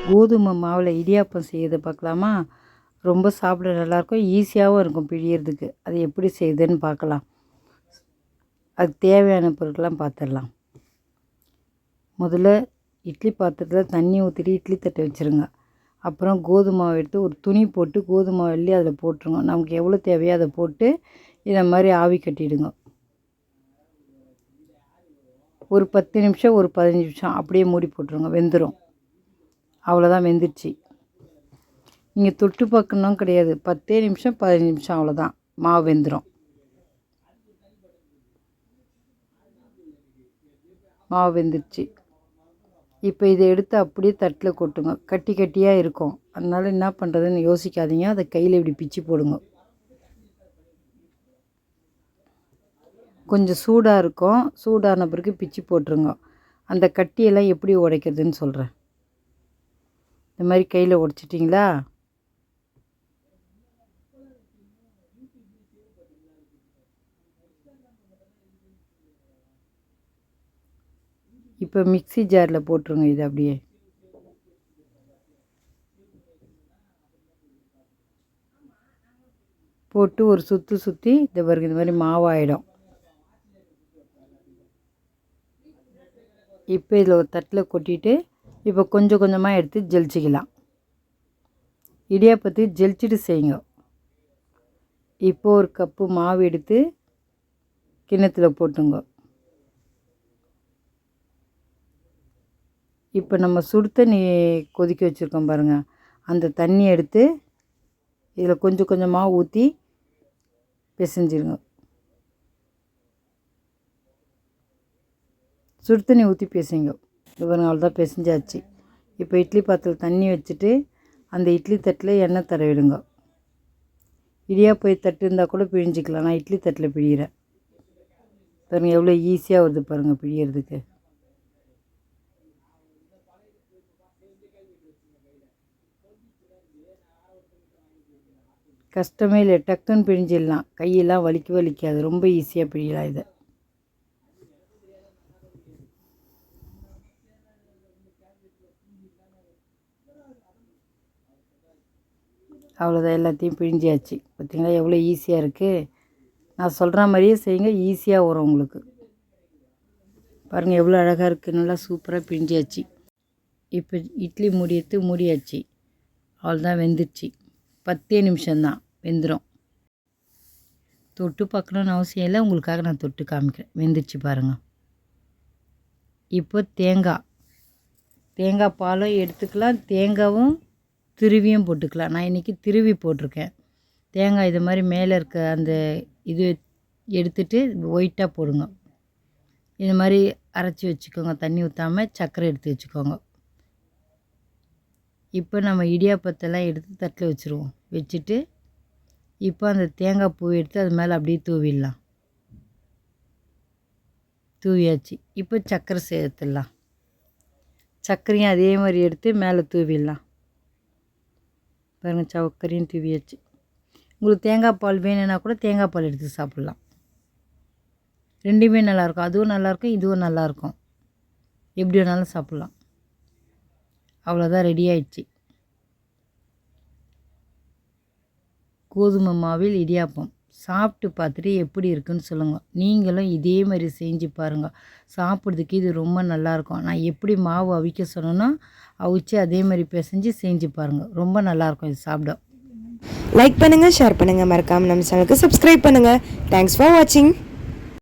கோதுமை மாவில் இடியாப்பம் செய்யறதை பார்க்கலாமா? ரொம்ப சாப்பிட நல்லாயிருக்கும், ஈஸியாகவும் இருக்கும் பிழியறதுக்கு. அது எப்படி செய்யுதுன்னு பார்க்கலாம். அதுக்கு தேவையான பொருட்கள்லாம் பார்த்துடலாம். முதல்ல இட்லி பாத்திரத்தில் தண்ணி ஊற்றிட்டு இட்லி தட்டை வச்சுருங்க. அப்புறம் கோதுமை மாவு எடுத்து ஒரு துணி போட்டு கோதுமை மாவு அள்ளி அதில் போட்டுருங்க. நமக்கு எவ்வளோ தேவையோ அதை போட்டு இதை மாதிரி ஆவி கட்டிடுங்க. ஒரு 10 நிமிஷம் ஒரு 15 நிமிஷம் அப்படியே மூடி போட்டுருங்க, வெந்துடும். அவ்வளோதான், வெந்துடுச்சு. நீங்கள் தொட்டு பார்க்கணும் கிடையாது, 10 நிமிஷம் 15 நிமிஷம் அவ்வளோதான், மாவு வெந்துடும். மாவு வெந்துடுச்சு. இப்போ இதை எடுத்து அப்படியே தட்டில் கொட்டுங்க. கட்டி கட்டியாக இருக்கும், அதனால் என்ன பண்ணுறதுன்னு யோசிக்காதீங்க. அதை கையில் இப்படி பிச்சு போடுங்க. கொஞ்சம் சூடாக இருக்கும், சூடான பிறகு பிச்சு போட்டுருங்க. அந்த கட்டியெல்லாம் எப்படி உடைக்கிறதுன்னு சொல்கிறேன். இந்த மாதிரி கையில் உடைச்சிட்டிங்களா? இப்போ மிக்ஸி ஜாரில் போட்டுருங்க. இது அப்படியே போட்டு ஒரு சுற்றி இந்த பாருங்க, இந்த மாதிரி மாவாயிடும். இப்போ இதில் ஒரு தட்டில் கொட்டிட்டு இப்போ கொஞ்சம் கொஞ்சமாக எடுத்து ஜெலிச்சிக்கலாம். இடியாப்பத்துக்கு ஜெலிச்சிட்டு செய்யுங்க. இப்போ ஒரு கப்பு மாவு எடுத்து கிண்ணத்தில் போட்டுங்க. இப்போ நம்ம சுடு தண்ணி கொதிக்க வச்சுருக்கோம் பாருங்கள், அந்த தண்ணி எடுத்து இதில் கொஞ்சம் கொஞ்சமாக ஊற்றி பிசைஞ்சிருங்க. சுடு தண்ணி ஊற்றி பிசைங்க. இது பாருங்க, அவ்வளோதான், பிசைஞ்சாச்சு. இப்போ இட்லி பாத்திரத்தில் தண்ணி வச்சுட்டு அந்த இட்லி தட்டில் எண்ணெய் தடவிடுங்க. இடியாப்பம் தட்டு இருந்தால் கூட பிழிஞ்சிக்கலாம், நான் இட்லி தட்டில் பிழிகிறேன். பாருங்கள் எவ்வளோ ஈஸியாக வருது பாருங்கள் பிழியறதுக்கு. கஷ்டமே இல்லை, டக்குன்னு பிழிஞ்சிடலாம். கையெல்லாம் வலிக்காது, ரொம்ப ஈஸியாக பிழியலாம் இதை. அவ்வளோதான், எல்லாத்தையும் பிழிஞ்சியாச்சு. பார்த்திங்களா எவ்வளோ ஈஸியாக இருக்குது. நான் சொல்கிற மாதிரியே செய்யுங்க, ஈஸியாக வரும் உங்களுக்கு. பாருங்கள் எவ்வளோ அழகாக இருக்குது, நல்லா சூப்பராக பிழிஞ்சியாச்சு. இப்போ இட்லி மூடியாச்சு. அவ்வளோதான், வெந்துடுச்சு. 10 நிமிஷம்தான், வெந்துடும். தொட்டு பார்க்கணுன்னு அவசியம் இல்லை, உங்களுக்காக நான் தொட்டு காமிக்கிறேன். வெந்துடுச்சு பாருங்கள். இப்போ தேங்காய் பாலும் எடுத்துக்கலாம், தேங்காயும் திருவியும் போட்டுக்கலாம். நான் இன்றைக்கி திருவி போட்டிருக்கேன். தேங்காய் இது மாதிரி மேலே இருக்க அந்த இது எடுத்துட்டு ஒயிட்டாக போடுங்க. இது மாதிரி அரைச்சி வச்சுக்கோங்க, தண்ணி ஊற்றாமல். சர்க்கரை எடுத்து வச்சுக்கோங்க. இப்போ நம்ம இடியாப்பத்தெல்லாம் எடுத்து தட்டில் வச்சுருவோம். வச்சுட்டு இப்போ அந்த தேங்காய் பூ எடுத்து அது மேலே அப்படியே தூவிடலாம். தூவியாச்சு. இப்போ சர்க்கரை சேர்த்துடலாம். சர்க்கரையும் அதே மாதிரி எடுத்து மேலே தூவிடலாம். பாருங்கள், சர்க்கரையும் தூவியாச்சு. உங்களுக்கு தேங்காய் பால் வேணும்னா கூட தேங்காய் பால் எடுத்து சாப்பிட்லாம். ரெண்டுமே நல்லாயிருக்கும், அதுவும் நல்லாயிருக்கும், இதுவும் நல்லாயிருக்கும். எப்படி வேணாலும் சாப்பிட்லாம். அவ்வளோதான், ரெடி ஆயிடுச்சு. கோதுமை மாவில் இடியாப்பம் சாப்பிட்டு பார்த்துட்டு எப்படி இருக்குன்னு சொல்லுங்கள். நீங்களும் இதே மாதிரி செஞ்சு பாருங்கள். சாப்பிட்றதுக்கு இது ரொம்ப நல்லாயிருக்கும். நான் எப்படி மாவு அவிக்க சொன்னேனோ அவிச்சு அதே மாதிரி பிசைஞ்சு செஞ்சு பாருங்கள். ரொம்ப நல்லாயிருக்கும் இது சாப்பிட. லைக் பண்ணுங்கள், ஷேர் பண்ணுங்கள், மறக்காமல் நம்ம சேனலுக்கு சப்ஸ்கிரைப் பண்ணுங்கள். தேங்க்ஸ் ஃபார் வாட்சிங்.